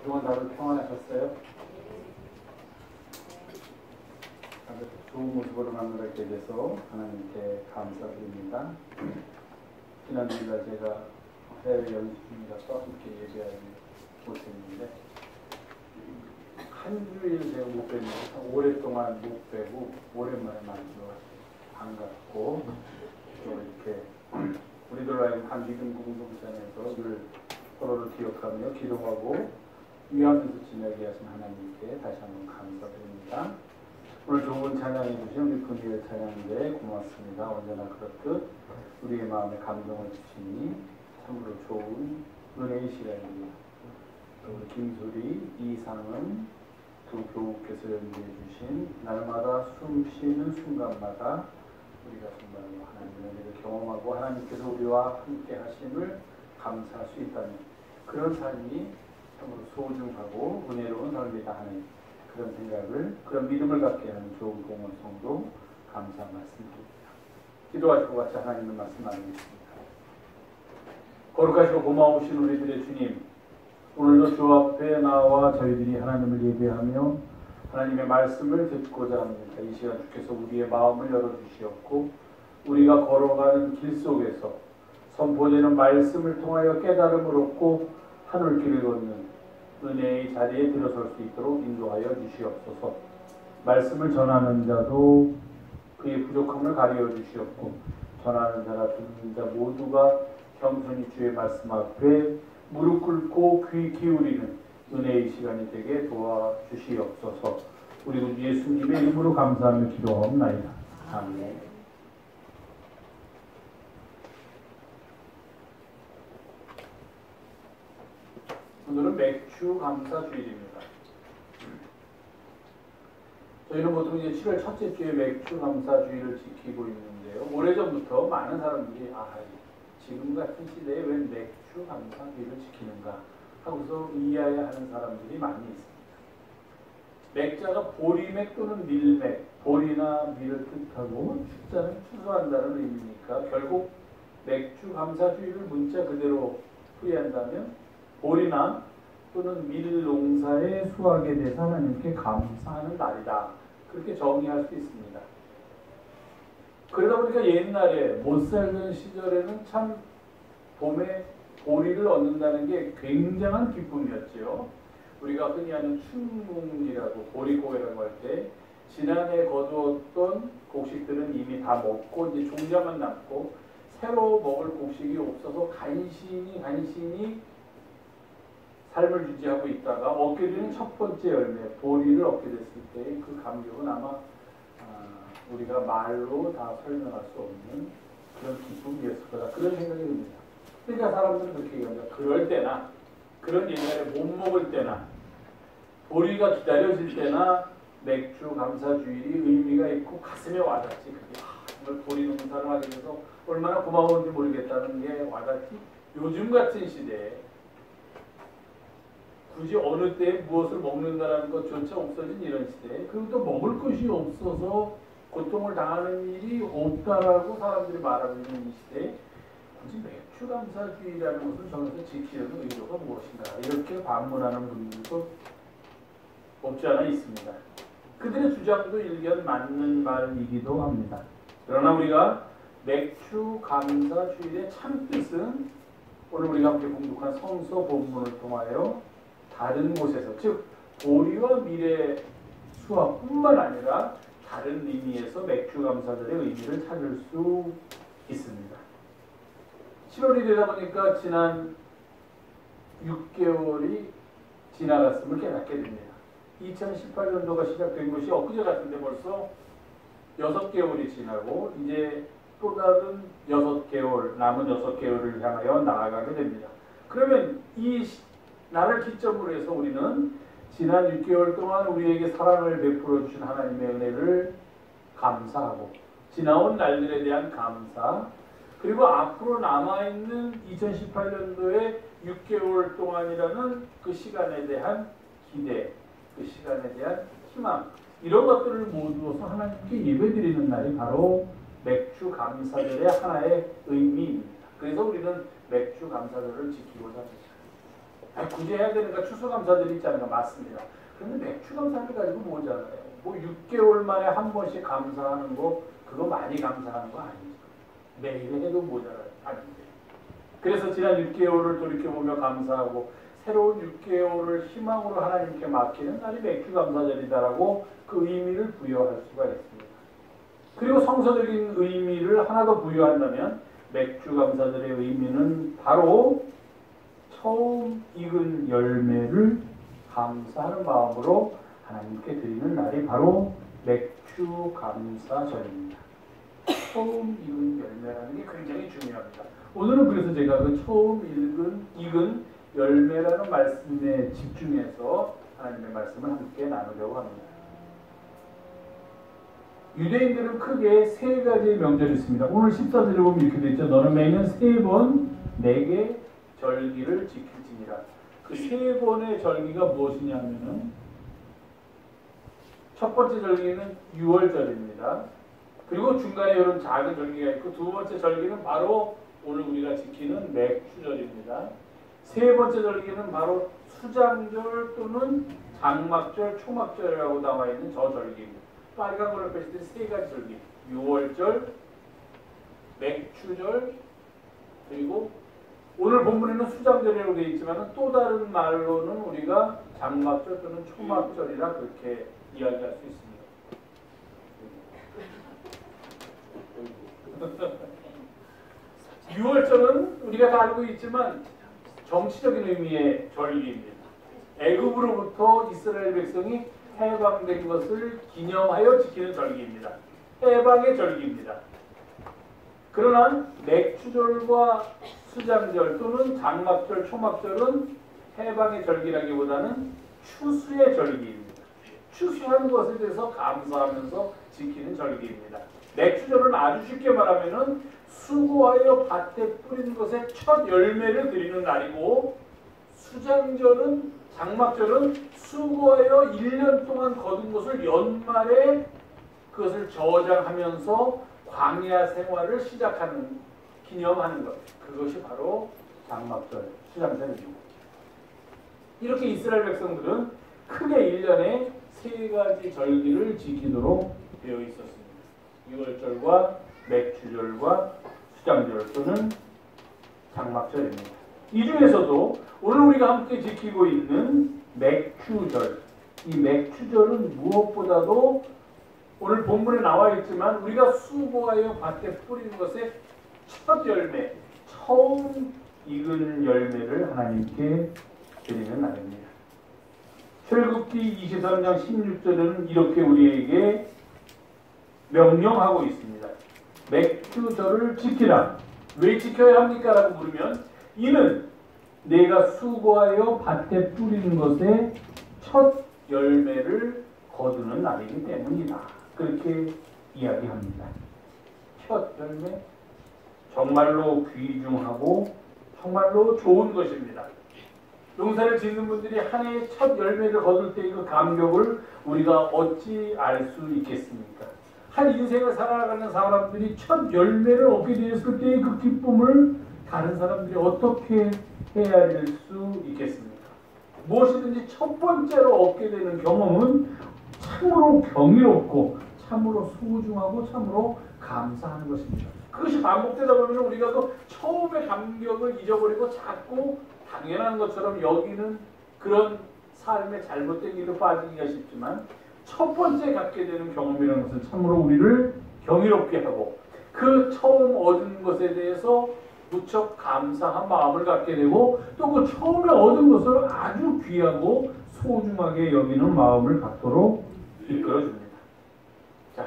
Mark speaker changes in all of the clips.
Speaker 1: 그동안 다들 평안하셨어요? 다들 좋은 모습으로 만나뵙게 돼서 하나님께 감사드립니다. 지난주에 제가 해외 연수 중이라서 함께 예배하지 못했는데 한 주일 제가 못 뵀는데 오랫동안 못 뵈고 오랜만에 만나서 반갑고 또 이렇게 우리들로 하여금 한 믿음 공동체에서 늘 서로를 기억하며 기도하고 위하면서 지내게 하신 하나님께 다시 한번 감사드립니다. 오늘 좋은 찬양해 주신 우리 분위의 찬양인데 고맙습니다. 언제나 그렇듯 우리의 마음에 감동을 주시니 참으로 좋은 은혜의 시간입니다. 우리 김소리, 이상은 두 교우께서 연주해 주신 날마다 숨 쉬는 순간마다 우리가 정말 하나님의 은혜를 경험하고 하나님께서 우리와 함께 하심을 감사할 수 있다는 그런 삶이 참으로 소중하고 은혜로운 삶이다 하는 그런 생각을, 그런 믿음을 갖게 하는 좋은 공헌 성도 감사 말씀드립니다. 기도하시고 같이 하나님의 말씀 나누겠습니다. 거룩하시고 고마우신 우리들의 주님, 오늘도 주 앞에 나와 저희들이 하나님을 예배하며 하나님의 말씀을 듣고자 합니다. 이 시간 주께서 우리의 마음을 열어주시었고 우리가 걸어가는 길 속에서 선포되는 말씀을 통하여 깨달음을 얻고 하늘길을 걷는 은혜의 자리에 들어설 수 있도록 인도하여 주시옵소서. 말씀을 전하는 자도 그의 부족함을 가려 주시옵고 전하는 자나 듣는 자 모두가 겸손히 주의 말씀 앞에 무릎 꿇고 귀 기울이는 은혜의 시간이 되게 도와주시옵소서. 우리 구 예수님의 이름으로 감사하며 기도하옵나이다. 아멘. 오늘은 맥주 감사 주일입니다. 저희는 보통 이제 7월 첫째 주에 맥주 감사 주일을 지키고 있는데요. 오래전부터 많은 사람들이 지금 같은 시대에 왜 맥주 감사 주일을 지키는가 하고서 이해하는 사람들이 많이 있습니다. 맥자가 보리맥 또는 밀맥, 보리나 밀을 뜻하고 축자는 추수한다는 의미니까 결국 맥주 감사 주일을 문자 그대로 풀이한다면 보리나 또는 밀 농사의 수확에 대해서 하나님께 감사하는 날이다. 그렇게 정의할 수 있습니다. 그러다 보니까 옛날에 못 살던 시절에는 참 봄에 보리를 얻는다는 게 굉장한 기쁨이었죠. 우리가 흔히 하는 춘궁이라고 보리고개라고 할 때 지난해 거두었던 곡식들은 이미 다 먹고 이제 종자만 남고 새로 먹을 곡식이 없어서 간신히 삶을 유지하고 있다가 얻게 되는 첫 번째 열매 보리를 얻게 됐을 때의 그 감격은 아마 우리가 말로 다 설명할 수 없는 그런 기쁨이었을 거다. 그런 생각이 듭니다. 그러니까 사람들은 그렇게 얘기합니다. 그럴 때나 그런 옛날에 못 먹을 때나 보리가 기다려질 때나 맥주 감사 주일이 의미가 있고 가슴에 와닿지. 그게 정말 보리 농사를 하게 돼서 얼마나 고마운지 모르겠다는 게 와닿지. 요즘 같은 시대에 굳이 어느 때에 무엇을 먹는다라는 것조차 없어진 이런 시대에 그리고 또 먹을 것이 없어서 고통을 당하는 일이 없다라고 사람들이 말하고 있는 이 시대에 굳이 맥주 감사주의라는 것을 정해서 지키려는 의도가 무엇인가 이렇게 반문하는 분들도 없지 않아 있습니다. 그들의 주장도 일견 맞는 말이기도 합니다. 그러나 우리가 맥주 감사주일의 참뜻은 오늘 우리가 함께 공독한 성서 본문을 통하여 다른 곳에서 즉 보리와 밀의 수확뿐만 아니라 다른 의미에서 맥주 감사절의 의미를 찾을 수 있습니다. 7월이 되다 보니까 지난 6개월이 지나갔음을 깨닫게 됩니다. 2018년도가 시작된 것이 엊그제 같은데 벌써 6개월이 지나고 이제 또 다른 6개월, 남은 6개월을 향하여 나아가게 됩니다. 그러면 이 나를 기점으로 해서 우리는 지난 6개월 동안 우리에게 사랑을 베풀어 주신 하나님의 은혜를 감사하고 지나온 날들에 대한 감사 그리고 앞으로 남아있는 2018년도에 6개월 동안이라는 그 시간에 대한 기대, 그 시간에 대한 희망 이런 것들을 모두어서 하나님께 예배드리는 날이 바로 맥주 감사절의 하나의 의미입니다. 그래서 우리는 맥주 감사절을 지키고자 합니다. 굳이 해야 되는가 추수감사절이 있잖아요. 맞습니다. 그런데 맥추감사를 가지고 뭐잖아요. 뭐 6개월 만에 한 번씩 감사하는 거 그거 많이 감사하는 거 아니죠. 매일 해도 모자라요. 아닌데. 그래서 지난 6개월을 돌이켜보며 감사하고 새로운 6개월을 희망으로 하나님께 맡기는 날이 맥추감사절이다라고 그 의미를 부여할 수가 있습니다. 그리고 성서적인 의미를 하나 더 부여한다면 맥추감사절의 의미는 바로 처음 익은 열매를 감사하는 마음으로 하나님께 드리는 날이 바로 맥추감사절입니다. 처음 익은 열매라는 게 굉장히 중요합니다. 오늘은 그래서 제가 그 처음 익은 열매라는 말씀에 집중해서 하나님의 말씀을 함께 나누려고 합니다. 유대인들은 크게 세 가지의 명절이 있습니다. 오늘 14절에 보면 이렇게 되어 있죠. 너는 매년 3번 내게 절기를 지킬지니라. 그 3번의 절기가 무엇이냐면은 첫 번째 절기는 6월절입니다. 그리고 중간에 이런 작은 절기가 있고 두 번째 절기는 바로 오늘 우리가 지키는 맥추절입니다. 세 번째 절기는 바로 수장절 또는 장막절, 초막절이라고 나와 있는 저 절기입니다. 빨간 걸로 표시된 세 가지 절기, 6월절, 맥추절, 그리고 오늘 본문에는 수장절이라고 되어 있지만 또 다른 말로는 우리가 장막절 또는 초막절이라 그렇게 이야기할 수 있습니다. 6월절은 우리가 다 알고 있지만 정치적인 의미의 절기입니다. 애굽으로부터 이스라엘 백성이 해방된 것을 기념하여 지키는 절기입니다. 해방의 절기입니다. 그러나 맥추절과 수장절 또는 장막절, 초막절은 해방의 절기라기보다는 추수의 절기입니다. 추수하는 것에 대해서 감사하면서 지키는 절기입니다. 맥추절은 아주 쉽게 말하면은 수고하여 밭에 뿌리는 것의 첫 열매를 드리는 날이고, 수장절은 장막절은 수고하여 1년 동안 거둔 것을 연말에 그것을 저장하면서 광야 생활을 시작하는, 기념하는 것. 그것이 바로 장막절, 수장절입니다. 이렇게 이스라엘 백성들은 크게 1년에 3가지 절기를 지키도록 되어 있었습니다. 6월절과 맥추절과 수장절 또는 장막절입니다. 이 중에서도 오늘 우리가 함께 지키고 있는 맥추절, 이 맥추절은 무엇보다도 오늘 본문에 나와 있지만 우리가 수고하여 밭에 뿌리는 것의 첫 열매, 처음 익은 열매를 하나님께 드리는 날입니다. 출애굽기 23장 16절에는 이렇게 우리에게 명령하고 있습니다. 맥추절을 지키라. 왜 지켜야 합니까? 라고 물으면 이는 내가 수고하여 밭에 뿌리는 것의 첫 열매를 거두는 날이기 때문이다. 그렇게 이야기합니다. 첫 열매, 정말로 귀중하고 정말로 좋은 것입니다. 농사를 짓는 분들이 한 해의 첫 열매를 거둘 때의 그 감격을 우리가 어찌 알 수 있겠습니까? 한 인생을 살아가는 사람들이 첫 열매를 얻게 되었을 때의 그 기쁨을 다른 사람들이 어떻게 헤아릴 수 있겠습니까? 무엇이든지 첫 번째로 얻게 되는 경험은 참으로 경이롭고 참으로 소중하고 참으로 감사하는 것입니다. 그것이 반복되다 보면 우리가 또 처음의 감격을 잊어버리고 자꾸 당연한 것처럼 여기는 그런 삶의 잘못된 길로 빠지기가 쉽지만 첫 번째 갖게 되는 경험이라는 것은 참으로 우리를 경이롭게 하고 그 처음 얻은 것에 대해서 무척 감사한 마음을 갖게 되고 또 그 처음에 얻은 것을 아주 귀하고 소중하게 여기는 마음을 갖도록 이끌어줍니다. 자,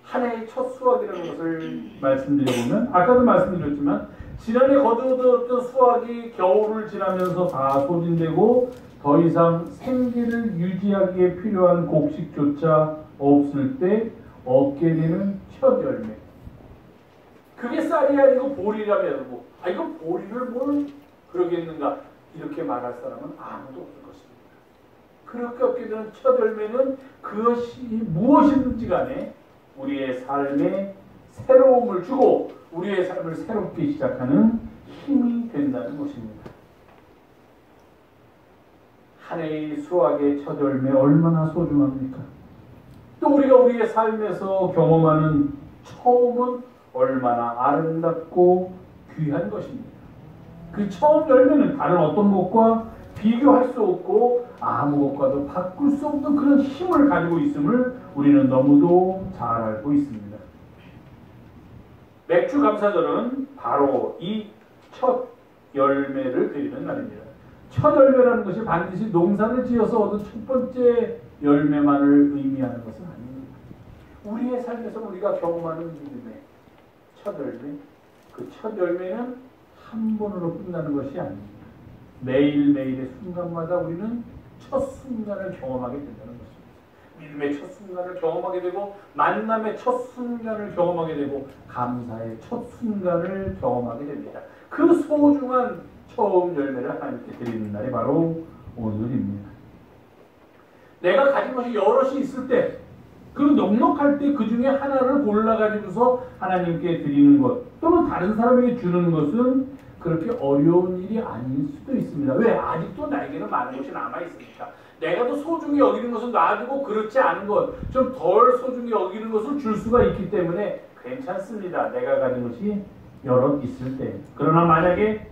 Speaker 1: 한 해의 첫 수확이라는 것을 말씀드려보면 아까도 말씀드렸지만 지난해 거두었던 수확이 겨울을 지나면서 다 소진되고 더 이상 생계를 유지하기에 필요한 곡식조차 없을 때 얻게 되는 첫 열매. 그게 쌀이 아니고 보리라면 이거 보리를 뭘 그러겠는가 이렇게 말할 사람은 아무도 없을 것입니다. 그렇게 얻게 되는 첫 열매는 그것이 무엇이든지 간에 우리의 삶에 새로움을 주고 우리의 삶을 새롭게 시작하는 힘이 된다는 것입니다. 한 해의 수확의 첫 열매 얼마나 소중합니까? 또 우리가 우리의 삶에서 경험하는 처음은 얼마나 아름답고 귀한 것입니다. 그 처음 열매는 다른 어떤 것과 비교할 수 없고 아무 것과도 바꿀 수 없는 그런 힘을 가지고 있음을 우리는 너무도 잘 알고 있습니다. 맥주 감사절은 바로 이 첫 열매를 드리는 날입니다. 첫 열매라는 것이 반드시 농사를 지어서 얻은 첫 번째 열매만을 의미하는 것은 아닙니다. 우리의 삶에서 우리가 경험하는 믿음의 첫 열매, 그 첫 열매는 한 번으로 끝나는 것이 아닙니다. 매일매일의 순간마다 우리는 첫 순간을 경험하게 된다는 것입니다. 믿음의 첫 순간을 경험하게 되고 만남의 첫 순간을 경험하게 되고 감사의 첫 순간을 경험하게 됩니다. 그 소중한 처음 열매를 하나님께 드리는 날이 바로 오늘입니다. 내가 가진 것이 여럿이 있을 때, 그리고 넉넉할 때 그 중에 하나를 골라가지고서 하나님께 드리는 것 또는 다른 사람에게 주는 것은 그렇게 어려운 일이 아닐 수도 있습니다. 왜? 아직도 나에게는 많은 것이 남아있으니까. 내가 더 소중히 여기는 것은 놔두고 그렇지 않은 것, 좀 덜 소중히 여기는 것을 줄 수가 있기 때문에 괜찮습니다. 내가 가진 것이 여럿 있을 때. 그러나 만약에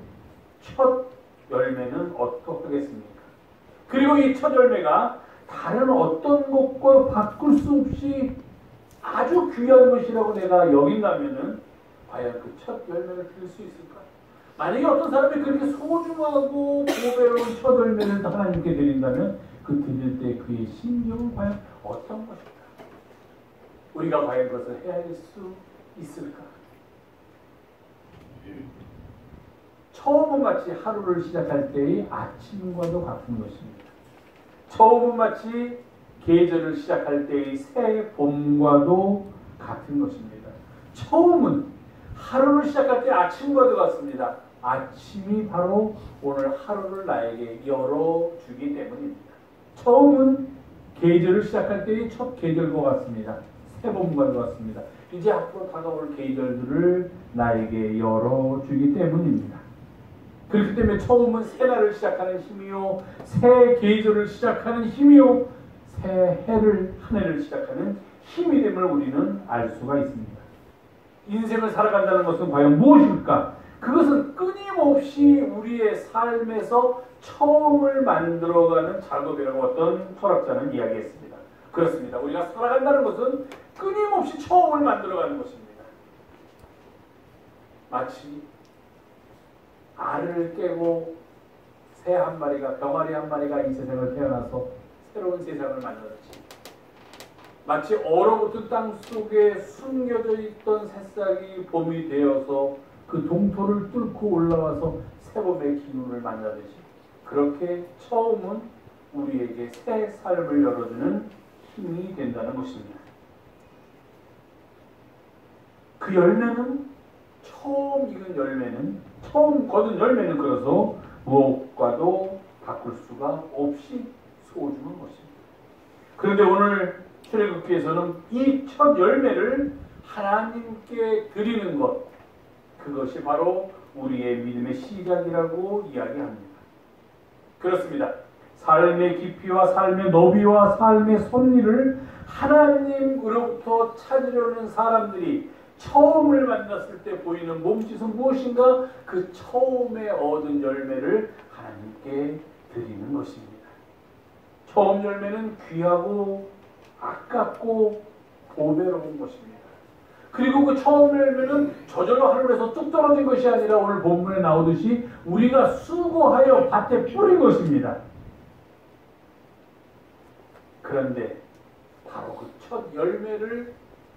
Speaker 1: 첫 열매는 어떡하겠습니까? 그리고 이 첫 열매가 다른 어떤 것과 바꿀 수 없이 아주 귀한 것이라고 내가 여긴다면은 과연 그 첫 열매를 드릴 수 있을까? 만약에 어떤 사람이 그렇게 소중하고 고배로운 첫 열매를 하나님께 드린다면 그 드릴 때 그의 심정은 과연 어떤 것일까? 우리가 과연 그것을 헤아릴 수 있을까? 처음은 마치 하루를 시작할 때의 아침과도 같은 것입니다. 처음은 마치 계절을 시작할 때의 새 봄과도 같은 것입니다. 처음은 하루를 시작할 때 아침과도 같습니다. 아침이 바로 오늘 하루를 나에게 열어주기 때문입니다. 처음은 계절을 시작할 때의 첫 계절과 같습니다. 새 봄과도 같습니다. 이제 앞으로 다가올 계절들을 나에게 열어주기 때문입니다. 그렇기 때문에 처음은 새날을 시작하는 힘이요, 새 계절을 시작하는 힘이요, 새 해를, 한 해를 시작하는 힘이 됨을 우리는 알 수가 있습니다. 인생을 살아간다는 것은 과연 무엇일까? 그것은 끊임없이 우리의 삶에서 처음을 만들어가는 작업이라고 어떤 철학자는 이야기했습니다. 그렇습니다. 우리가 살아간다는 것은 끊임없이 처음을 만들어가는 것입니다. 마치 알을 깨고 새 한 마리가, 병아리 한 마리가 이 세상을 태어나서 새로운 세상을 만들었지. 마치 얼어붙은 땅 속에 숨겨져 있던 새싹이 봄이 되어서 그 동토를 뚫고 올라와서 새봄의 기운을 만나듯이, 그렇게 처음은 우리에게 새 삶을 열어주는 힘이 된다는 것입니다. 그 열매는, 처음 익은 열매는, 처음 거둔 열매는 그래서 무엇과도 바꿀 수가 없이 소중한 것입니다. 그런데 오늘 출애굽기에서는 이 첫 열매를 하나님께 드리는 것, 그것이 바로 우리의 믿음의 시작이라고 이야기합니다. 그렇습니다. 삶의 깊이와 삶의 너비와 삶의 섭리를 하나님으로부터 찾으려는 사람들이 처음을 만났을 때 보이는 몸짓은 무엇인가? 그 처음에 얻은 열매를 하나님께 드리는 것입니다. 처음 열매는 귀하고 아깝고 보배로운 것입니다. 그리고 그 처음 열매는 저절로 하늘에서 뚝 떨어진 것이 아니라 오늘 본문에 나오듯이 우리가 수고하여 밭에 뿌린 것입니다. 그런데 바로 그 첫 열매를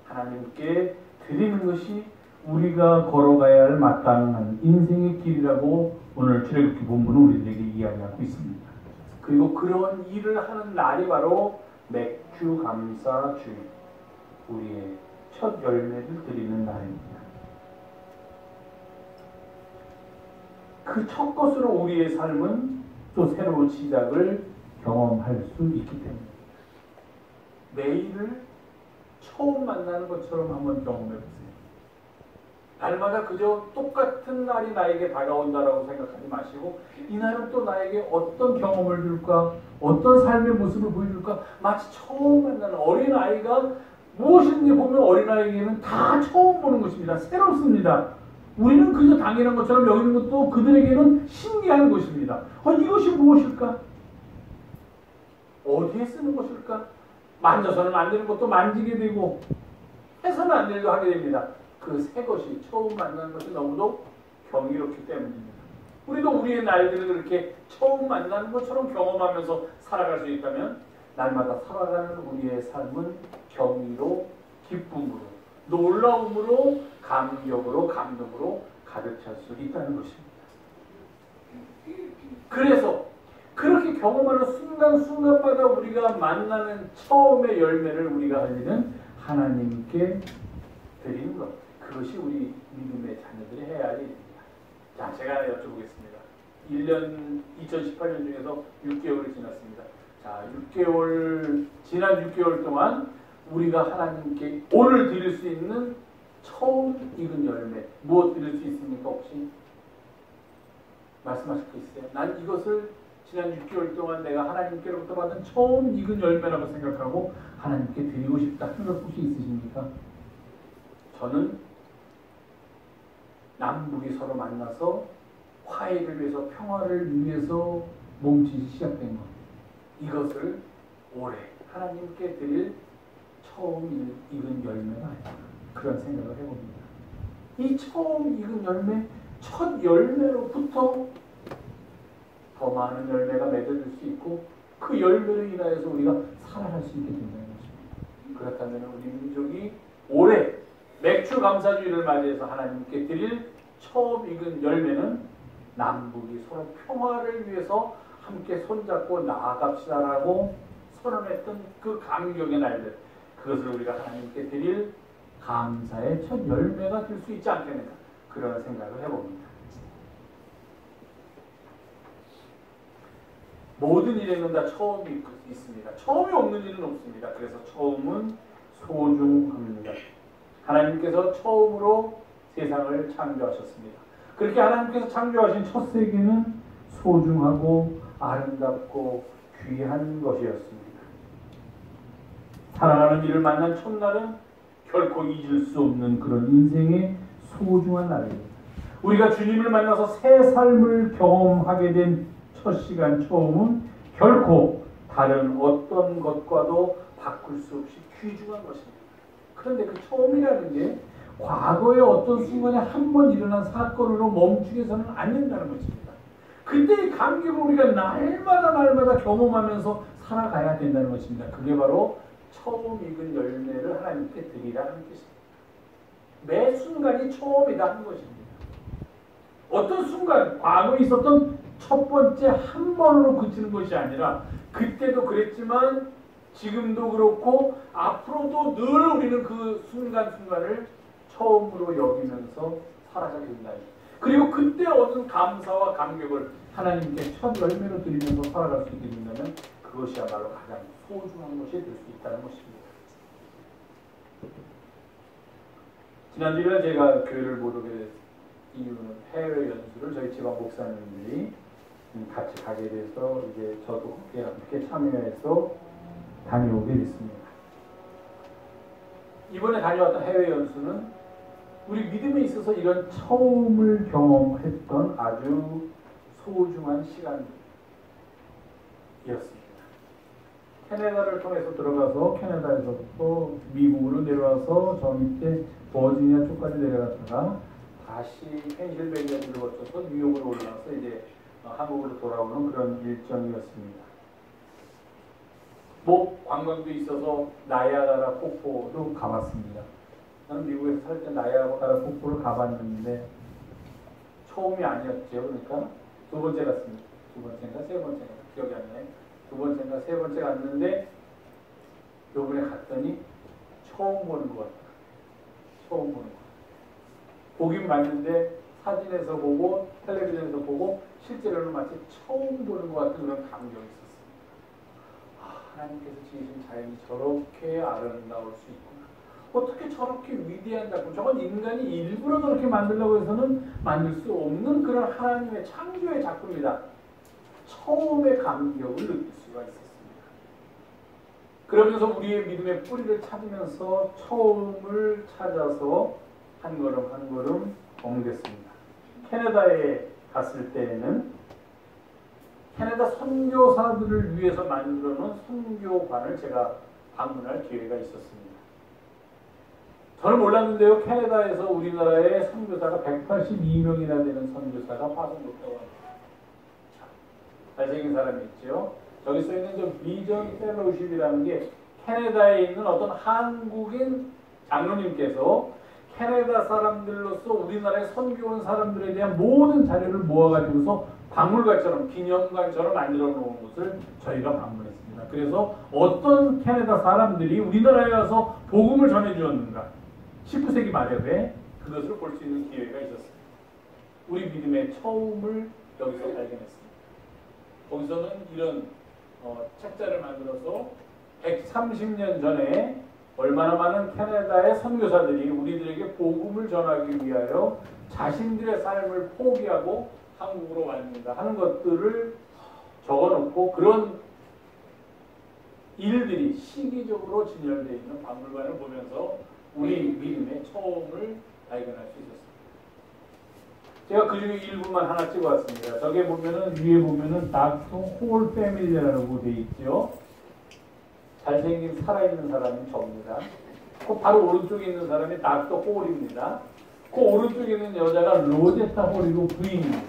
Speaker 1: 하나님께 드리는 것이 우리가 걸어가야 할 마땅한 인생의 길이라고 오늘 출애굽기 본문은 우리들에게 이야기하고 있습니다. 그리고 그런 일을 하는 날이 바로 맥주 감사 주일, 우리의 첫 열매를 드리는 날입니다. 그 첫 것으로 우리의 삶은 또 새로운 시작을 경험할 수 있기 때문입니다. 매일을 처음 만나는 것처럼 한번 경험해 보세요. 날마다 그저 똑같은 날이 나에게 다가온다라고 생각하지 마시고 이 날은 또 나에게 어떤 경험을 줄까, 어떤 삶의 모습을 보여줄까. 마치 처음 만나는 어린아이가 무엇인지 보면 어린아이에게는 다 처음 보는 것입니다. 새롭습니다. 우리는 그저 당연한 것처럼 여기는 것도 그들에게는 신기한 것입니다. 이것이 무엇일까? 어디에 쓰는 것일까? 만져서는 안 되는 것도 만지게 되고 해서는 안 되는 거 하게 됩니다. 그 새 것이 처음 만나는 것이 너무도 경이롭기 때문입니다. 우리도 우리의 날들을 그렇게 처음 만나는 것처럼 경험하면서 살아갈 수 있다면 날마다 살아가는 우리의 삶은 경이로, 기쁨으로, 놀라움으로, 감격으로, 감동으로 가득 찰 수 있다는 것입니다. 그래서 그렇게 경험하는 순간순간마다 우리가 만나는 처음의 열매를 우리가 할 일은 하나님께 드리는 것. 그것이 우리 믿음의 자녀들이 해야 할 일입니다. 자, 제가 여쭤보겠습니다. 2018년 중에서 6개월이 지났습니다. 자, 지난 6개월 동안 우리가 하나님께 오늘 드릴 수 있는 처음 익은 열매, 무엇 드릴 수 있습니까? 혹시 말씀하실 거 있어요? 난 이것을 지난 6개월 동안 내가 하나님께로부터 받은 처음 익은 열매라고 생각하고 하나님께 드리고 싶다 하는 것 혹시 있으십니까? 저는 남북이 서로 만나서 화해를 위해서, 평화를 위해서 몸짓이 시작된 것, 이것을 올해 하나님께 드릴 처음 익은 열매가 아닐까, 그런 생각을 해봅니다. 이 처음 익은 열매, 첫 열매로부터 더 많은 열매가 맺어질 수 있고 그 열매로 인하여서 우리가 살아갈 수 있게 된다는 것입니다. 그렇다면 우리 민족이 올해 맥주 감사주의를 맞이해서 하나님께 드릴 처음 익은 열매는 남북이 서로 평화를 위해서 함께 손잡고 나아갑시다라고 선언했던 그 감격의 날들, 그것을 우리가 하나님께 드릴 감사의 첫 열매가 될 수 있지 않겠는가, 그런 생각을 해봅니다. 모든 일에는 다 처음이 있습니다. 처음이 없는 일은 없습니다. 그래서 처음은 소중합니다. 하나님께서 처음으로 세상을 창조하셨습니다. 그렇게 하나님께서 창조하신 첫 세계는 소중하고 아름답고 귀한 것이었습니다. 사랑하는 이를 만난 첫날은 결코 잊을 수 없는 그런 인생의 소중한 날입니다. 우리가 주님을 만나서 새 삶을 경험하게 된 첫 시간, 처음은 결코 다른 어떤 것과도 바꿀 수 없이 귀중한 것입니다. 그런데 그 처음이라는 게 과거의 어떤 순간에 한 번 일어난 사건으로 멈추게서는 안 된다는 것입니다. 그때의 감격을 우리가 날마다 경험하면서 살아가야 된다는 것입니다. 그게 바로 처음 익은 열매를 하나님께 드리라는 뜻입니다. 매 순간이 처음이다 하는 것입니다. 어떤 순간, 과거에 있었던 첫 번째 한 번으로 그치는 것이 아니라 그때도 그랬지만 지금도 그렇고 앞으로도 늘 우리는 그 순간순간을 처음으로 여기면서 살아가게 된다. 그리고 그때 얻은 감사와 감격을 하나님께 첫 열매로 드리면서 살아갈 수 있게 된다면 그것이야말로 가장 소중한 것이 될 수 있다는 것입니다. 지난주에 제가 교회를 못 오게 된 이유는 해외 연수를 저희 지방 목사님들이 같이 가게 돼서 이제 저도 함께 참여해서 다녀오게 됐습니다. 이번에 다녀왔던 해외 연수는 우리 믿음에 있어서 이런 처음을 경험했던 아주 소중한 시간이었습니다. 캐나다를 통해서 들어가서 캐나다에서부터 미국으로 내려와서 저 밑에 버지니아 쪽까지 내려갔다가 다시 펜실베니아주를 거쳐서 뉴욕으로 올라와서 이제 한국으로 돌아오는 그런 일정이었습니다. 관광도 있어서 나이아가라 폭포도 가봤습니다. 저는 미국에서 살 때 나이아가라 폭포를 가봤는데 처음이 아니었죠. 그러니까 두 번째 갔습니다. 두 번째인가 세 번째인가 기억이 안 나요. 두 번째인가 세 번째 갔는데 요번에 갔더니 처음 보는 것 같아요. 처음 보는 것. 보긴 봤는데 사진에서 보고 텔레비전에서 보고 실제로는 마치 처음 보는 것 같은 그런 감정이 있었습니다. 하나님께서 지으신 자연이 저렇게 아름다울 수 있구나. 어떻게 저렇게 위대한 작품, 저건 인간이 일부러 저렇게 만들려고 해서는 만들 수 없는 그런 하나님의 창조의 작품이다. 처음의 감격을 느낄 수가 있었습니다. 그러면서 우리의 믿음의 뿌리를 찾으면서 처음을 찾아서 한 걸음 한 걸음 옮겼습니다. 캐나다에 갔을 때에는 캐나다 선교사들을 위해서 만들어 놓은 선교관을 제가 방문할 기회가 있었습니다. 저는 몰랐는데요. 캐나다에서 우리나라의 선교사가 182명이나 되는 선교사가 파송됐다고 합니다. 잘생긴 사람이 있죠. 저기 써있는 저 비전 펠로우십이라는 게 캐나다에 있는 어떤 한국인 장로님께서 캐나다 사람들로서 우리나라에 선교 온 사람들에 대한 모든 자료를 모아가지고서 박물관처럼 기념관처럼 만들어 놓은 곳을 저희가 방문했습니다. 그래서 어떤 캐나다 사람들이 우리나라에 와서 복음을 전해 주었는가 19세기 말에 그것을 볼 수 있는 기회가 있었습니다. 우리 믿음의 처음을 여기서 발견했습니다. 거기서는 이런 책자를 만들어서 130년 전에 얼마나 많은 캐나다의 선교사들이 우리들에게 복음을 전하기 위하여 자신들의 삶을 포기하고 한국으로 왔는가 하는 것들을 적어놓고 그런 일들이 시기적으로 진열되어 있는 박물관을 보면서 우리 믿음의 처음을 발견할 수 있었습니다. 제가 그 중에 일부만 하나 찍어왔습니다. 저게 보면은 위에 보면은 닥터 홀 패밀리라고 돼 있죠. 잘생긴 살아있는 사람이 저입니다. 그 바로 오른쪽에 있는 사람이 닥터 홀입니다. 그 오른쪽에 있는 여자가 로제타 홀이고 부인입니다.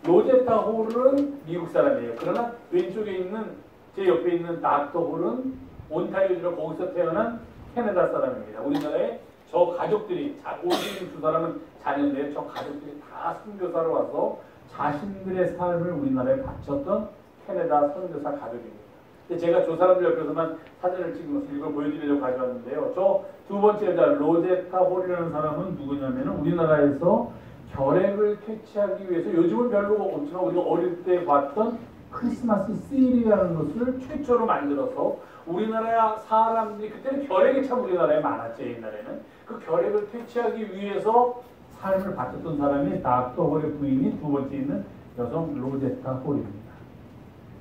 Speaker 1: 로제타 홀은 미국 사람이에요. 그러나 왼쪽에 있는 제 옆에 있는 닥터 홀은 온타리오주로 거기서 태어난 캐나다 사람입니다. 우리나라에 저 가족들이 오신 두 사람은 자녀인데 저 가족들이 다 선교사로 와서 자신들의 삶을 우리나라에 바쳤던 캐나다 선교사 가족입니다. 근데 제가 저 사람들 옆에서만 사진을 찍으면서 이걸 보여드리려고 가져왔는데요. 저 두 번째 여자 로제타 홀이라는 사람은 누구냐면 우리나라에서 결핵을 퇴치하기 위해서 요즘은 별로 없지만 우리가 어릴 때 봤던 크리스마스 씨리라는 것을 최초로 만들어서 우리나라 사람들이 그때는 결핵이 참 우리나라에 많았죠. 옛날에는 그 결핵을 퇴치하기 위해서 삶을 바쳤던 사람이 닥터 홀의 부인인 두 번째 있는 여성 로제타 홀입니다.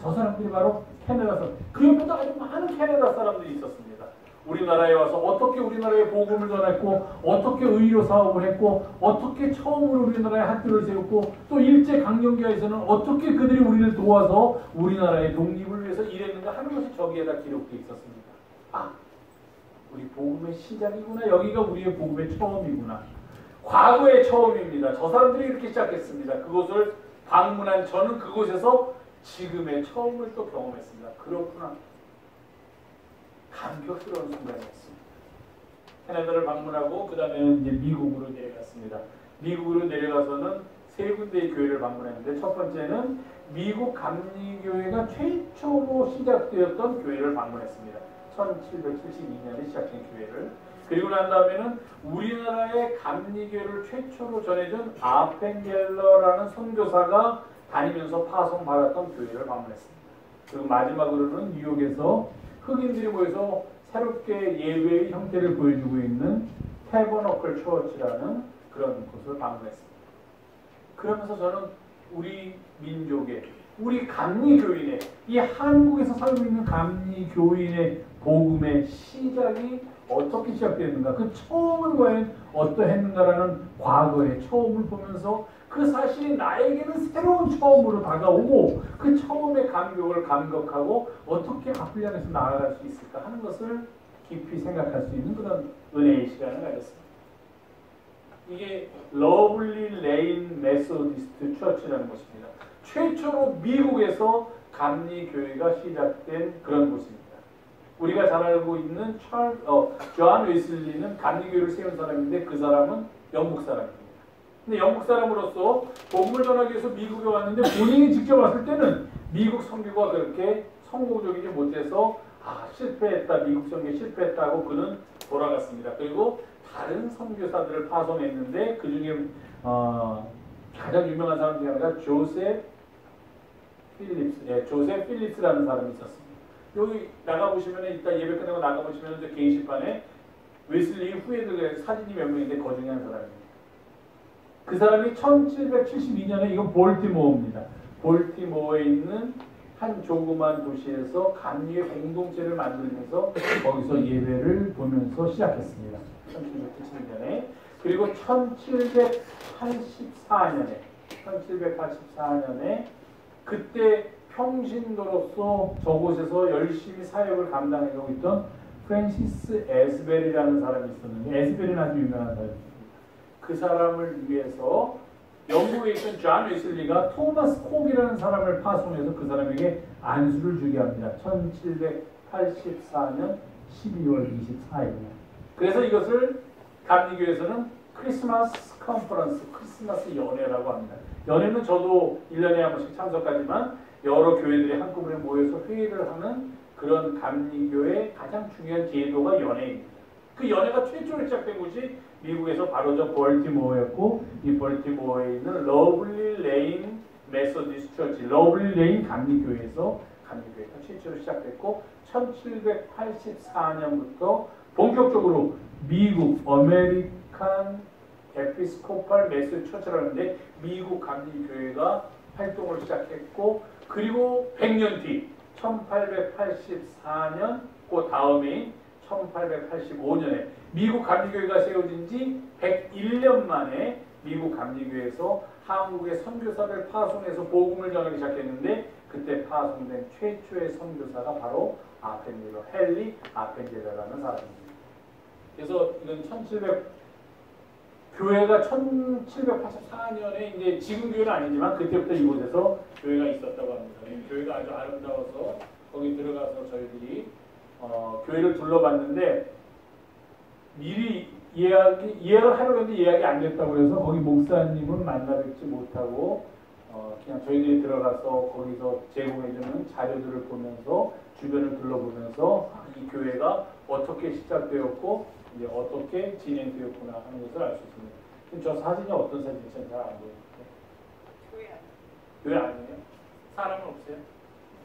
Speaker 1: 저 사람들이 바로 캐나다 사람. 그 옆에도 아주 많은 캐나다 사람들이 있었습니다. 우리나라에 와서 어떻게 우리나라에 복음을 전했고 어떻게 의료 사업을 했고 어떻게 처음으로 우리나라에 학교를 세웠고 또 일제강점기에서는 어떻게 그들이 우리를 도와서 우리나라의 독립을 위해서 일했는가 하는 것이 저기에다 기록되어 있었습니다. 아, 우리 복음의 시작이구나. 여기가 우리의 복음의 처음이구나. 과거의 처음입니다. 저 사람들이 이렇게 시작했습니다. 그곳을 방문한 저는 그곳에서 지금의 처음을 또 경험했습니다. 그렇구나. 감격스러운 순간이었습니다. 캐나다를 방문하고 그 다음에 이제 미국으로 내려갔습니다. 미국으로 내려가서는 세 군데의 교회를 방문했는데 첫 번째는 미국 감리교회가 최초로 시작되었던 교회를 방문했습니다. 1772년에 시작된 교회를. 그리고 난 다음에는 우리나라의 감리교회를 최초로 전해준 아펜겔러라는 선교사가 다니면서 파송받았던 교회를 방문했습니다. 그리고 마지막으로는 뉴욕에서 흑인들이 모여서 새롭게 예배의 형태를 보여주고 있는 태버너클 처치라는 그런 곳을 방문했습니다. 그러면서 저는 우리 민족의, 우리 감리교인의, 이 한국에서 살고 있는 감리교인의 복음의 시작이 어떻게 시작되었는가, 그 처음은 과연 어떠했는가라는 과거의 처음을 보면서 그 사실이 나에게는 새로운 처음으로 다가오고 그 처음의 감격을 감격하고 어떻게 앞을 향해서 나아갈 수 있을까 하는 것을 깊이 생각할 수 있는 그런 은혜의 시간을 가졌습니다. 이게 러블리 레인 메소디스트 처치라는 곳입니다. 최초로 미국에서 감리교회가 시작된 그런 곳입니다. 우리가 잘 알고 있는 존 웨슬리는 감리교회를 세운 사람인데 그 사람은 영국 사람입니다. 근데 영국 사람으로서 복음을 전하기 위해서 미국에 왔는데 본인이 직접 왔을 때는 미국 선교가 그렇게 성공적이지 못해서 실패했다, 미국 선교에 실패했다고 그는 돌아갔습니다. 그리고 다른 선교사들을 파송했는데 그 중에 가장 유명한 사람 중에 하나가 조셉 필립스라는 사람이 있었습니다. 여기 나가보시면 이따 예배 끝나고 나가보시면 게시판에 웨슬리 후예들 사진이 몇 명인데 그 중에 한 사람입니다. 그 사람이 1772년에 이건 볼티모어입니다. 볼티모어에 있는 한 조그만 도시에서 감리교 공동체를 만들면서 거기서 예배를 보면서 시작했습니다. 1772년에. 그리고 1784년에 그때 평신도로서 저곳에서 열심히 사역을 감당하고 있던 프랜시스 에스벨이라는 사람이 있었는데, 에스벨은 아주 유명한 사람입니다. 그 사람을 위해서 영국에 있던 존 웨슬리가 토마스 콕이라는 사람을 파송해서 그 사람에게 안수를 주게 합니다. 1784년 12월 24일이에요. 그래서 이것을 감리교에서는 크리스마스 컨퍼런스, 크리스마스 연회라고 합니다. 연회는 저도 1년에 한 번씩 참석하지만 여러 교회들이 한꺼번에 모여서 회의를 하는 그런 감리교의 가장 중요한 제도가 연회입니다. 그 연회가 최초로 시작된 곳이 미국에서 바로 저 벌티모어였고, 이 벌티모어에 있는 러블리 레인 메소디스트 처치, 러블리 레인 감리교회에서 감리교회가 최초로 시작됐고, 1784년부터 본격적으로 미국 아메리칸 에피스코팔 메소디스트 처치라는데 미국 감리교회가 활동을 시작했고, 그리고 100년 뒤 1884년 그 다음인 1885년에 미국 감리교회가 세워진 지 101년 만에 미국 감리교회에서 한국의 선교사를 파송해서 복음을 전하기 시작했는데, 그때 파송된 최초의 선교사가 바로 아펜젤러, 헨리 아펜젤러라는 사람입니다. 그래서 이건 교회가 1784년에 이제 지금 교회는 아니지만 그때부터 이곳에서 교회가 있었다고 합니다. 교회가 아주 아름다워서 거기 들어가서 저희들이 교회를 둘러봤는데, 미리 예약을 하려고 했는데 예약이 안 됐다고 해서 거기 목사님은 만나 뵙지 못하고 그냥 저희들이 들어가서 거기서 제공해주는 자료들을 보면서 주변을 둘러보면서 이 교회가 어떻게 시작되었고 이제 어떻게 진행되었구나 하는 것을 알 수 있습니다. 저 사진이 어떤 사진인지 잘 안 보여요. 교회 아니에요? 사람은 없어요?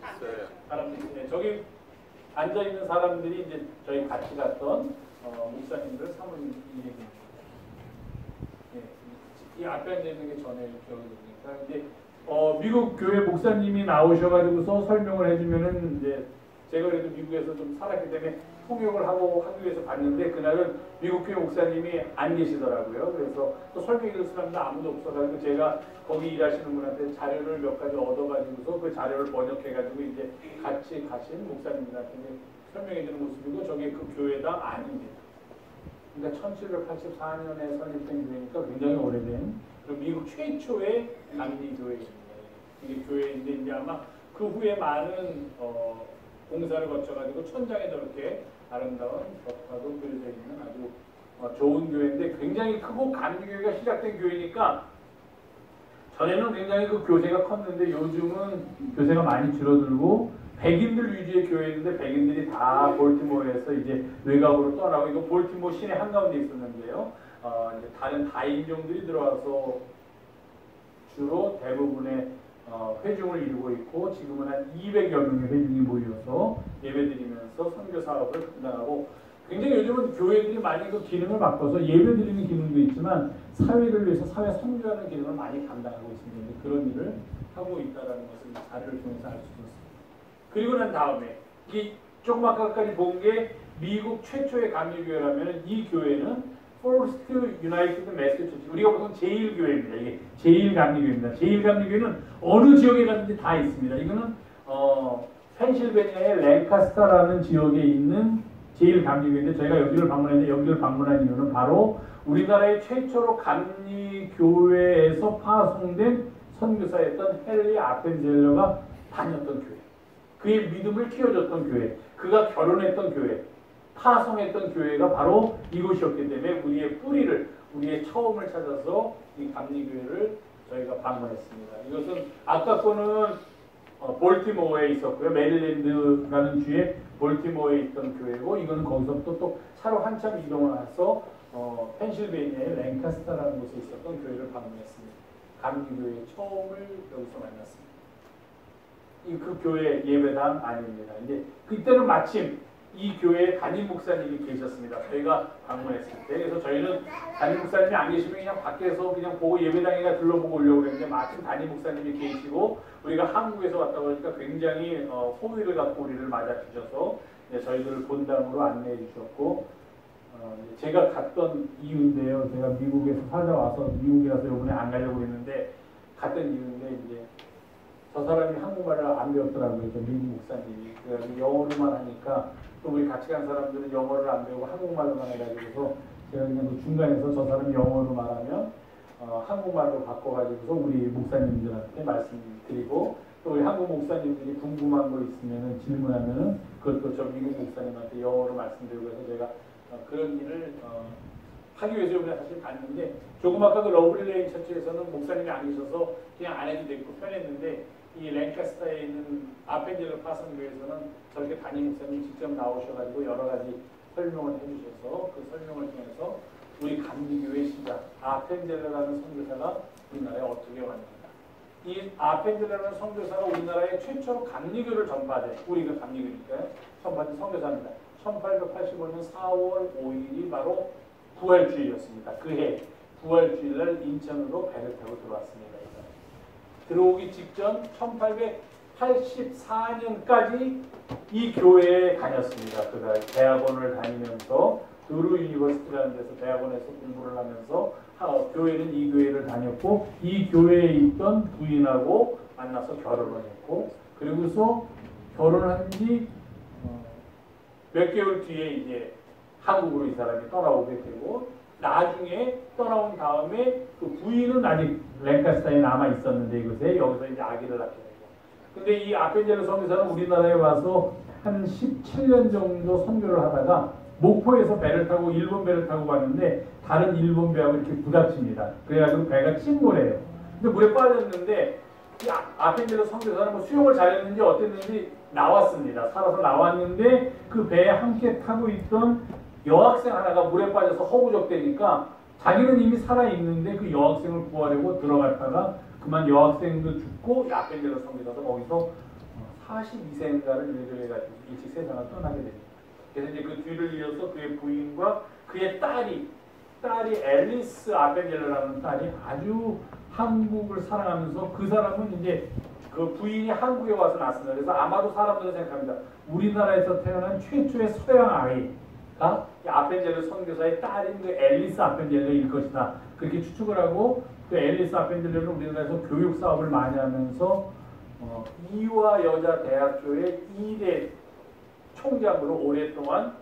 Speaker 2: 있어요.
Speaker 1: 사람들이 저기 앉아 있는 사람들이 이제 저희 같이 갔던 목사님들, 사모님 이 얘기입니다. 예, 이 앞에 앉아 있는 게 전에 기억이니까 이제 미국 교회 목사님이 나오셔가지고서 설명을 해주면은 이제 제가 그래도 미국에서 좀 살았기 때문에 통역을 하고 하기 위해서 봤는데 그날은 미국 교회 목사님이 안 계시더라고요. 그래서 또 설명해 줄 사람도 아무도 없어가지고 제가 거기 일하시는 분한테 자료를 몇 가지 얻어가지고서 그 자료를 번역해가지고 이제 같이 가신 목사님들한테 설명해 주는 모습이고, 저게 그 교회당 아닙니다. 그러니까 1784년에 설립된 교회니까 굉장히 오래된, 그리고 미국 최초의 감리교회입니다. 이게 교회인데 이제 아마 그 후에 많은 공사를 거쳐가지고 천장에 저렇게 아름다운 벽화도 그려져 있는 아주 좋은 교회인데, 굉장히 크고 감리교회가 시작된 교회니까 전에는 굉장히 그 교세가 컸는데 요즘은 교세가 많이 줄어들고 백인들 위주의 교회인데 백인들이 다 볼티모어에서 이제 외곽으로 떠나고, 이거 볼티모어 시내 한가운데 있었는데요. 이제 다른 다인종들이 들어와서 주로 대부분의 회중을 이루고 있고, 지금은 한 200여 명의 회중이 모여서 예배드리면서 선교 사업을 감당하고, 굉장히 요즘은 교회들이 많이 그 기능을 바꿔서 예배드리는 기능도 있지만 사회를 위해서 사회 선교하는 기능을 많이 감당하고 있습니다. 그런 일을 하고 있다는 것을 자료를 통해서 알 수 있습니다. 그리고 난 다음에 이 조금 아까까지 본 게 미국 최초의 감리교회라면 이 교회는 First United Methodist Church, 우리가 보통 제1교회입니다. 이게 제1감리교회입니다. 제1감리교회는 어느 지역에 갔는지 다 있습니다. 이거는 펜실베니아의 랭카스터라는 지역에 있는 제1감리교회인데, 저희가 여기를 방문했는데 여기를 방문한 이유는 바로 우리나라의 최초로 감리교회에서 파송된 선교사였던 헨리 아펜젤러가 다녔던 교회, 그의 믿음을 키워줬던 교회, 그가 결혼했던 교회, 파송했던 교회가 바로 이곳이었기 때문에 우리의 뿌리를, 우리의 처음을 찾아서 이 감리교회를 저희가 방문했습니다. 이것은 아까 거는 볼티모어에 있었고요. 메릴랜드라는 주에 볼티모어에 있던 교회고, 이거는 거기서부터 또 차로 한참 이동을 해서 펜실베니아의 랭카스터라는 곳에 있었던 교회를 방문했습니다. 감리교회의 처음을 여기서 만났습니다. 그 교회 예배당 아닙니다. 이제 그때는 마침 이 교회에 담임 목사님이 계셨습니다. 저희가 방문했을 때. 그래서 저희는 담임 목사님이 안 계시면 그냥 밖에서 그냥 보고 예배당에가 둘러보고 오려고 그랬는데 마침 담임 목사님이 계시고 우리가 한국에서 왔다 보니까 굉장히 호의를 갖고 우리를 맞아주셔서 저희들을 본당으로 안내해 주셨고 제가 갔던 이유인데요. 제가 미국에서 살다 와서 미국이라서 이번에 안 가려고 했는데 갔던 이유인데 이제 저 사람이 한국말을 안 배웠더라고요. 저 미국 목사님이. 그래서 영어로만 하니까 또 우리 같이 간 사람들은 영어를 안 배우고 한국말로만 해가지고서 제가 그냥 그 중간에서 저 사람이 영어로 말하면 한국말로 바꿔가지고서 우리 목사님들한테 말씀드리고 또 우리 한국 목사님들이 궁금한 거 있으면 질문하면은 그것도 저 미국 목사님한테 영어로 말씀드리고 해서 제가 그런 일을 하기 위해서 이번에 사실 갔는데 조그맣게 그 러블리레인 처치에서는 목사님이 안 계셔서 그냥 안 해도 되고 편했는데 이 랭카스터에 있는 아펜젤러 파송교회에서는 저렇게 담임 목사님이 직접 나오셔가지고 여러 가지 설명을 해주셔서 그 설명을 통해서 우리 감리교회 시작 아펜젤러라는 선교사가 우리나라에 어떻게 왔는가. 이 아펜젤러라는 선교사가 우리나라에 최초로 감리교를 전파된 우리가 감리교니까요. 전파된 선교사입니다. 1885년 4월 5일이 바로 부활주일이었습니다. 그해 부활주일날 인천으로 배를 타고 들어왔습니다. 들어오기 직전 1884년까지 이 교회에 다녔습니다. 그 대학원을 다니면서 드루 유니버시티라는 데서 대학원에서 공부를 하면서 교회는 이 교회를 다녔고 이 교회에 있던 부인하고 만나서 결혼을 했고 그리고서 결혼한 지 몇 개월 뒤에 이제 한국으로 이 사람이 떠나오게 되고 나중에 떠나온 다음에 그 부인은 아직 랭카스터에 남아 있었는데 이곳에 여기서 이제 아기를 낳게 되고 근데 이 아펜젤러 선교사는 우리나라에 와서 한 17년 정도 선교를 하다가 목포에서 배를 타고 일본 배를 타고 갔는데 다른 일본 배하고 이렇게 부닥칩니다. 그래가지고 배가 침몰해요. 근데 물에 빠졌는데 이 아펜젤러 선교사는 뭐 수영을 잘했는지 어땠는지 나왔습니다. 살아서 나왔는데 그 배에 함께 타고 있던 여학생 하나가 물에 빠져서 허우적대니까 자기는 이미 살아있는데 그 여학생을 구하려고 들어갔다가 그만 여학생도 죽고 아펜젤러 선교사도 거기서 42세인가를 일조해가지고 일찍 세상을 떠나게 됩니다. 그래서 이제 그 뒤를 이어서 그의 부인과 그의 딸이 앨리스 아펜젤러라는 딸이 아주 한국을 사랑하면서 그 사람은 이제 그 부인이 한국에 와서 낳았습니다. 그래서 아마도 사람들은 생각합니다. 우리나라에서 태어난 최초의 서양 아이가 아펜젤러 선교사의 딸인 그 앨리스 아펜젤러일 것이다. 그렇게 추측을 하고 그 앨리스 아펜젤러는 우리나라에서 교육 사업을 많이 하면서 이화 여자 대학교의 2대 총장으로 오랫동안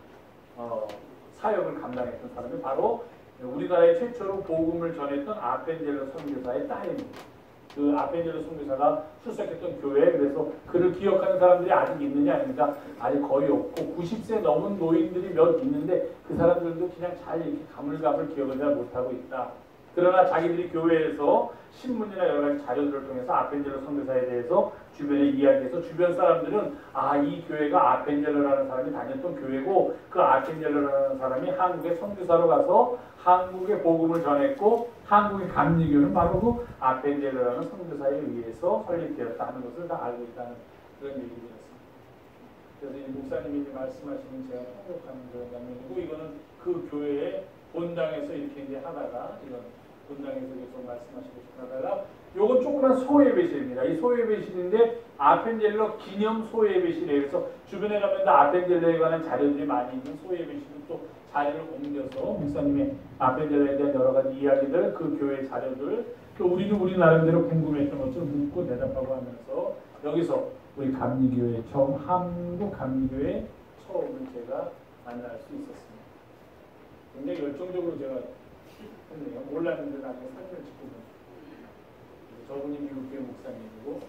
Speaker 1: 사역을 감당했던 사람이 바로 우리나라의 최초로 복음을 전했던 아펜젤러 선교사의 딸입니다. 그 아펜젤러 선교사가 출석했던 교회 그래서 그를 기억하는 사람들이 아직 있느냐 아닙니까? 아직 거의 없고 90세 넘은 노인들이 몇 있는데 그 사람들도 그냥 잘 이렇게 가물가물 기억을 잘 못하고 있다. 그러나 자기들이 교회에서 신문이나 여러 가지 자료들을 통해서 아펜젤러 선교사에 대해서 주변에 이야기해서 주변 사람들은 이 교회가 아펜젤러라는 사람이 다녔던 교회고 그 아펜젤러라는 사람이 한국에 선교사로 가서 한국의 복음을 전했고 한국의 감리교는 바로 그 아펜젤러라는 선교사에 의해서 설립되었다 하는 것을 다 알고 있다는 그런 얘기들이었습니다. 그래서 이 목사님이 말씀하시는 제가 통역하는 그런 장면이고 이거는 그 교회의 본당에서 이렇게 이제 하다가 이런 본당에서 계속 말씀하시고 하다가 요건 조그만 소예배실입니다. 이 소예배실인데 아펜젤러 기념 소예배실이에요. 그래서 주변에 가면 다 아펜젤러에 관한 자료들이 많이 있는 소예배실은 또 자리를 옮겨서 목사님의 아펜젤러에 대한 여러 가지 이야기들 그 교회 자료들 또 우리도 우리 나름대로 궁금했던 것을 묻고 대답하고 하면서 여기서 우리 감리교회 처음 한국 감리교회 처음을 제가 만날 수 있었습니다. 굉장히 열정적으로 제가 했네요. 몰랐는데 나중에 사진을 찍고 보니까 저분이 미국교회 목사님이고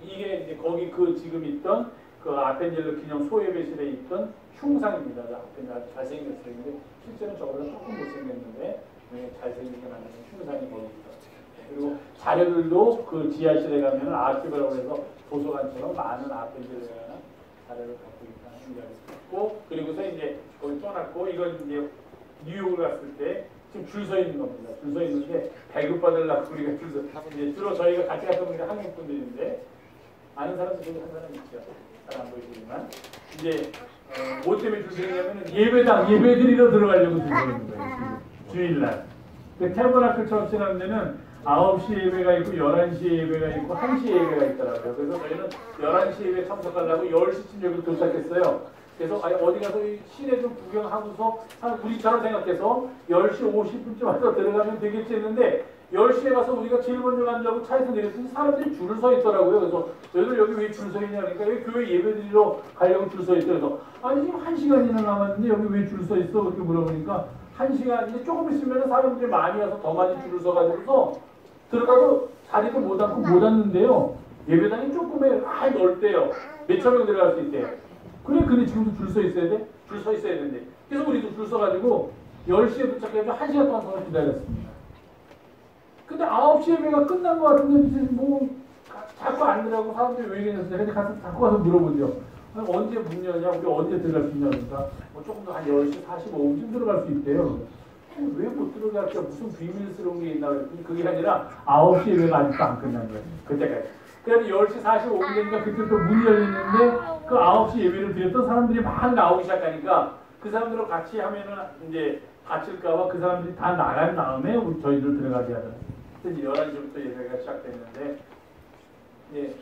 Speaker 1: 이게 이제 거기 그 지금 있던 그 아펜젤러 기념 소예배실에 있던 흉상입니다. 아펜젤러 아주 잘생겼어요. 근데 실제는 저보다 조금 못생겼는데 잘생기게 만든 흉상이 거기 있어요. 그리고 자료들도 그 지하실에 가면 아키브라고 해서 도서관처럼 많은 아펜젤러에 관한 자료를 갖고 있다는 이야기를 듣고 그리고서 이제 거기 떠났고 이건 이제 뉴욕을 갔을 때 지금 줄 서 있는 겁니다. 줄 서 있는데 배급 받으려고 우리가 줄 서 이제 주로 저희가 같이 갔던 분들이 한국 분들인데 아는 사람도 저기 한 사람 있죠. 잘 안 보이시지만 이제 뭐 때문에 줄 서냐면은 예배당 예배 드리러 들어가려고 줄 서는 거예요. 주일날. 그 태블라클 처치라는 데는 9시 예배가 있고 11시 예배가 있고 1시 예배가 있더라고요. 그래서 저희는 11시 예배 참석하려고 10시쯤 여기 도착했어요. 그래서 어디 가서 시내 좀 구경하고서 우리처럼 생각해서 10시 50분쯤 와서 들어가면 되겠지 했는데 10시에 가서 우리가 제일 먼저 간다고 차에서 내렸더니 사람들이 줄을 서 있더라고요. 그래서 너희들 여기 왜 줄 서 있냐 그러니까 여기 교회 예배 드리러 가려고 줄 서 있어요. 그래서 아니 지금 1시간이나 남았는데 여기 왜 줄 서 있어? 그렇게 물어보니까 1시간 이제 조금 있으면 사람들이 많이 와서 더 많이 줄을 서가지고서 들어가서 자리도 못 앉는데요. 예배당이 조금에 넓대요. 몇천 명 들어갈 수 있대요. 그래 근데 지금도 줄 서 있어야 돼? 줄 서 있어야 되는데 그래서 우리도 줄 서가지고 10시에 도착해서 1시간 동안 더 기다렸습니다. 근데 9시 예배가 끝난 것 같은데 뭐 자꾸 안 들어가고 사람들이 왜 이러냐서 근데 가서 자꾸 가서 물어보죠. 언제 문 여냐? 우리 언제 들어갈 수 있냐? 그러니까 뭐 조금 더 한 10시 45분쯤 들어갈 수 있대요. 왜 못 들어갈게? 무슨 비밀스러운 게 있나 그랬더니 그게 아니라 9시 예배가 아직도 안 끝난 거예요. 그때까지. 그래서 10시 45분 되니까 그때 또 문이 열리는데 그 9시 예배를 드렸던 사람들이 막 나오기 시작하니까 그 사람들하고 같이 하면은 이제 다칠까봐 그 사람들이 다 나간 다음에 우리 저희들 들어가게 하더라고요. 이제 11시부터 예배가 시작됐는데 이제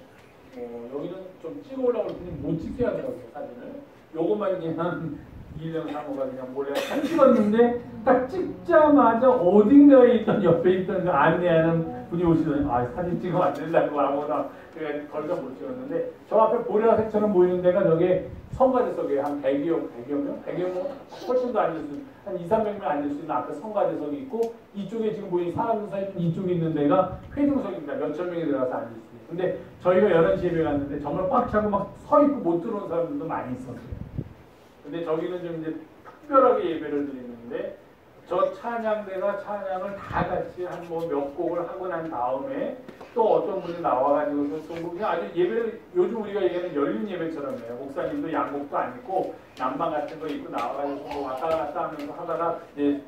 Speaker 1: 여기는 좀 찍어 올라올 테니 못 찍게 하더라고요. 사진을. 요것만 그냥 1년 3호가 그냥 몰래 찍었는데 딱 찍자마자 어딘가에 있던 옆에 있던 그 안내하는 분이 오시더니 사진 찍으면 안 된다고 아무거나 그래서 더 이상 못 찍었는데 저 앞에 보라색처럼 보이는 데가 저게 성가대석이에요. 한 100여 명? 100여 명? 훨씬 더 앉을 수 있는 한 200~300명 앉을 수 있는 앞에 성가대석이 있고 이쪽에 지금 보이는 사람들 사이 이쪽에 있는 데가 회중석입니다. 몇천 명이 들어가서 앉을 수 있어요. 근데 저희가 11시 예배 갔는데 정말 꽉 차고 막 서 있고 못 들어온 사람들도 많이 있었어요. 근데 저기는 좀 이제 특별하게 예배를 드리는데 저 찬양대가 찬양을 다 같이 한 뭐 몇 곡을 하고 난 다음에 또 어떤 분이 나와가지고 또 그냥 아주 예배를 요즘 우리가 얘기하는 열린 예배처럼 해요. 목사님도 양복도 안 입고 남방 같은 거 입고 나와가지고 뭐 왔다 갔다 하면서 하다가 이제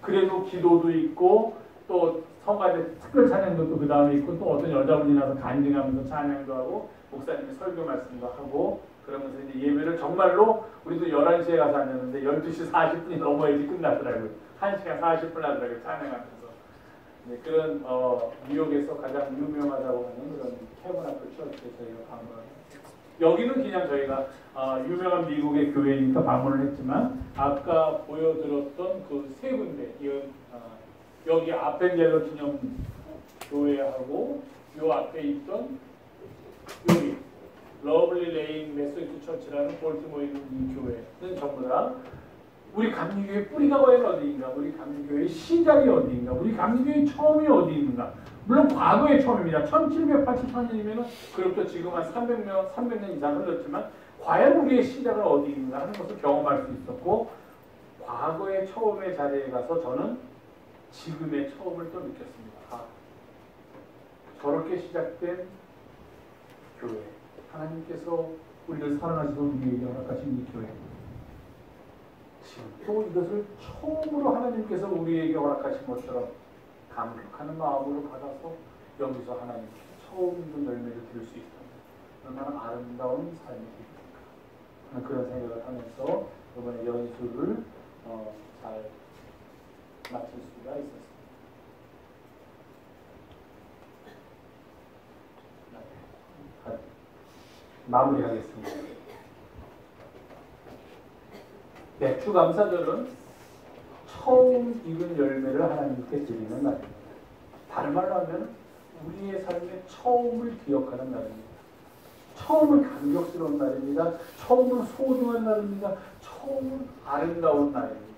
Speaker 1: 그래도 기도도 있고 또 성가대 특별 찬양도 또 그 다음에 있고 또 어떤 여자분이 나서 간증하면서 찬양도 하고 목사님이 설교 말씀도 하고 그러면서 이제 예배를 정말로 우리도 11시에 가서 앉았는데 12시 40분이 넘어야지 끝나더라고요. 1시간 40분 하더라고요. 찬양하면서. 네, 그런 뉴욕에서 가장 유명하다고 하는 그런 태블라클 처치에 저희가 방문을 했습니다. 여기는 그냥 저희가 유명한 미국의 교회니까 방문을 했지만 아까 보여드렸던 그 세 군데 여기 아펜젤러 기념 교회하고 요 앞에 있던 여기 러블리 레인 메소디스트 처치라는 볼티모어에 있는 이 교회는 전부 다 우리 감리교회 뿌리가 과연 어디인가, 우리 감리교회의 시작이 어디인가, 우리 감리교회의 처음이 어디 있는가. 물론 과거의 처음입니다. 1784년이면 그로부터 지금 한 300년 이상 흘렀지만 과연 우리의 시작은 어디 있는가 하는 것을 경험할 수 있었고 과거의 처음의 자리에 가서 저는 지금의 처음을 또 느꼈습니다. 저렇게 시작된 교회, 하나님께서 우리를 사랑하시고 우리에게 허락하신 이 교회, 지금 또 이것을 처음으로 하나님께서 우리에게 허락하신 것처럼 감격하는 마음으로 받아서 여기서 하나님께 처음 있는 열매를 드릴 수 있다면 얼마나 아름다운 삶이 되겠습니까? 그런 생각을 하면서 이번에 연수를 잘 마칠 수가 있었습니다. 마무리하겠습니다. 네, 추감사절은 처음 익은 열매를 하나님께 드리는 날입니다. 다른 말로 하면 우리의 삶의 처음을 기억하는 날입니다. 처음은 감격스러운 날입니다. 처음은 소중한 날입니다. 처음은 아름다운 날입니다.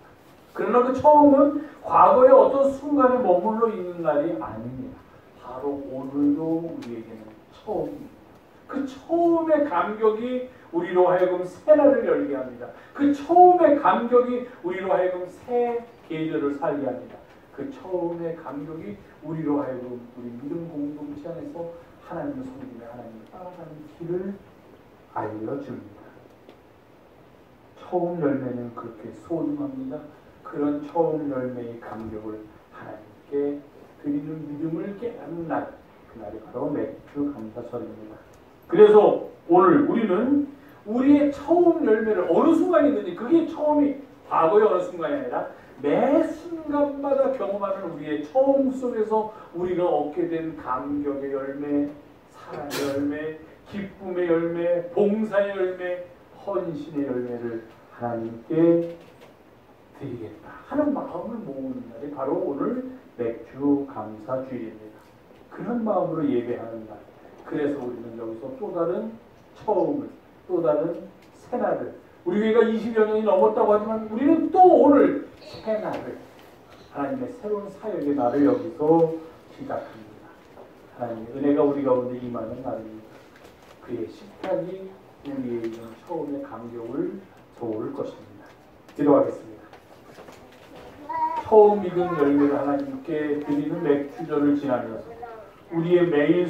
Speaker 1: 그러나 그 처음은 과거의 어떤 순간에 머물러 있는 날이 아닙니다. 바로 오늘도 우리에게는 처음입니다. 그 처음의 감격이 우리로 하여금 새 날을 열게 합니다. 그 처음의 감격이 우리로 하여금 새 계절을 살게 합니다. 그 처음의 감격이 우리로 하여금 우리 믿음 공동체 안에서 하나님을 섬기며 하나님을 따라가는 길을 알려줍니다. 처음 열매는 그렇게 소중합니다. 그런 처음 열매의 감격을 하나님께 드리는 믿음을 깨닫는 날, 그날이 바로 맥주 감사절입니다. 그래서 오늘 우리는 우리의 처음 열매를 어느 순간에 있는지, 그게 처음이 과거의 어느 순간이 아니라 매 순간마다 경험하는 우리의 처음 속에서 우리가 얻게 된 감격의 열매, 사랑의 열매, 기쁨의 열매, 봉사의 열매, 헌신의 열매를 하나님께 드리겠다 하는 마음을 모으는 날이 바로 오늘 맥주 감사주일입니다. 그런 마음으로 예배하는 날. 그래서 우리는 여기서 또 다른 처음을, 또 다른 새날을, 우리 교회가 20여 년이 넘었다고 하지만 우리는 또 오늘 새날을, 하나님의 새로운 사역의 날을 여기서 시작합니다. 하나님의 은혜가 우리 가운데 임하는 날입니다. 그의 식탁이 우리의 있는 처음의 감격을 도울 것입니다. 기도하겠습니다. 처음 익은 열매를 하나님께 드리는 맥주절을 지나면서 우리의 매일